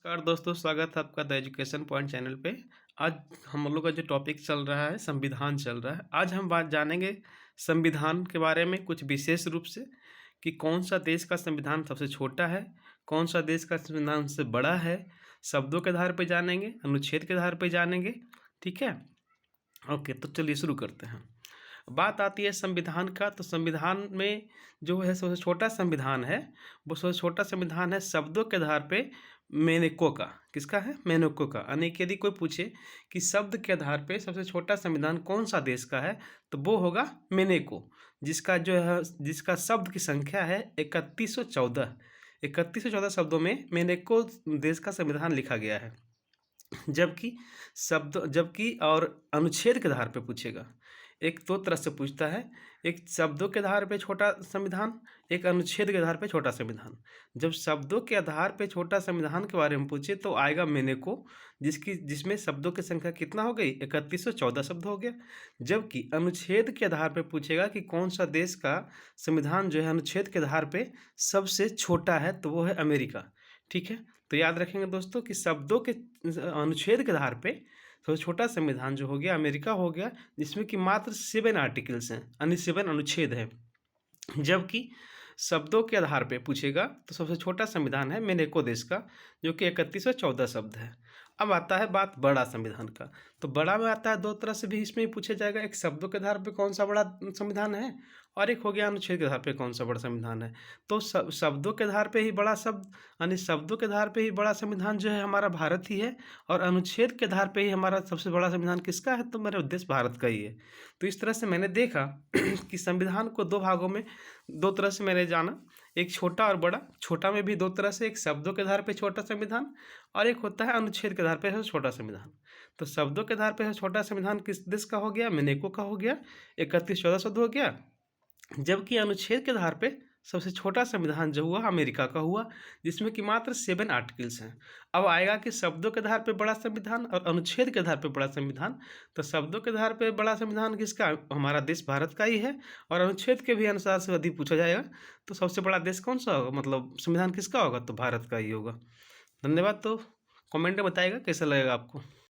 नमस्कार दोस्तों, स्वागत है आपका द एजुकेशन पॉइंट चैनल पे। आज हम लोग का जो टॉपिक चल रहा है संविधान चल रहा है। आज हम बात जानेंगे संविधान के बारे में कुछ विशेष रूप से कि कौन सा देश का संविधान सबसे छोटा है, कौन सा देश का संविधान सबसे बड़ा है। शब्दों के आधार पर जानेंगे, अनुच्छेद के आधार पर जानेंगे। ठीक है, ओके, तो चलिए शुरू करते हैं। बात आती है संविधान का, तो संविधान में जो है सबसे छोटा संविधान है, वो सबसे छोटा संविधान है शब्दों के आधार पे मेनेको का। किसका है? मेनेको का। यानी कि यदि कोई पूछे कि शब्द के आधार पे सबसे छोटा संविधान कौन सा देश का है, तो वो होगा मेनेको, जिसका शब्द की संख्या है 3114। 3114 शब्दों में मेनेको देश का संविधान लिखा गया है। जबकि और अनुच्छेद के आधार पे पूछेगा। एक दो तरह से पूछता है, एक शब्दों के आधार पे छोटा संविधान, एक अनुच्छेद के आधार पे छोटा संविधान। जब शब्दों के आधार पे छोटा संविधान के बारे में पूछे तो आएगा मेनेको, जिसमें शब्दों की संख्या कितना हो गई? 3114 शब्द हो गया। जबकि अनुच्छेद के आधार पे पूछेगा कि कौन सा देश का संविधान जो है अनुच्छेद के आधार पे सबसे छोटा है, तो वो है अमेरिका। ठीक है, तो याद रखेंगे दोस्तों कि शब्दों के अनुच्छेद के आधार पे सबसे छोटा संविधान जो हो गया अमेरिका हो गया, जिसमें कि मात्र 7 आर्टिकल्स हैं, यानी 7 अनुच्छेद हैं। जबकि शब्दों के आधार पे पूछेगा तो सबसे छोटा संविधान है मेनेको देश का, जो कि 3114 शब्द है। अब आता है बात बड़ा संविधान का। तो बड़ा में आता है दो तरह से भी इसमें ही पूछा जाएगा, एक शब्दों के आधार पे कौन सा बड़ा संविधान है, और एक हो गया अनुच्छेद के आधार पे कौन सा बड़ा संविधान है। तो शब्दों के आधार पे ही बड़ा शब्द, यानी शब्दों के आधार पे ही बड़ा संविधान जो है हमारा भारत ही है, और अनुच्छेद के आधार पे ही हमारा सबसे बड़ा संविधान किसका है, तो मेरा देश भारत का ही है। तो इस तरह से मैंने देखा कि संविधान को दो भागों में, दो तरह से मैंने जाना, एक छोटा और बड़ा। छोटा में भी दो तरह से, एक शब्दों के आधार पे छोटा संविधान, और एक होता है अनुच्छेद के आधार पे छोटा संविधान। तो शब्दों के आधार पे छोटा संविधान किस देश का हो गया? मेनेको का हो गया, 3114 शब्द हो गया। जबकि अनुच्छेद के आधार पे सबसे छोटा संविधान जो हुआ अमेरिका का हुआ, जिसमें कि मात्र 7 आर्टिकल्स हैं। अब आएगा कि शब्दों के आधार पे बड़ा संविधान और अनुच्छेद के आधार पे बड़ा संविधान। तो शब्दों के आधार पे बड़ा संविधान किसका? हमारा देश भारत का ही है। और अनुच्छेद के भी अनुसार से यदि पूछा जाएगा तो सबसे बड़ा देश कौन सा होगा, मतलब संविधान किसका होगा, तो भारत का ही होगा। धन्यवाद। तो कमेंट में बताइएगा कैसा लगेगा आपको।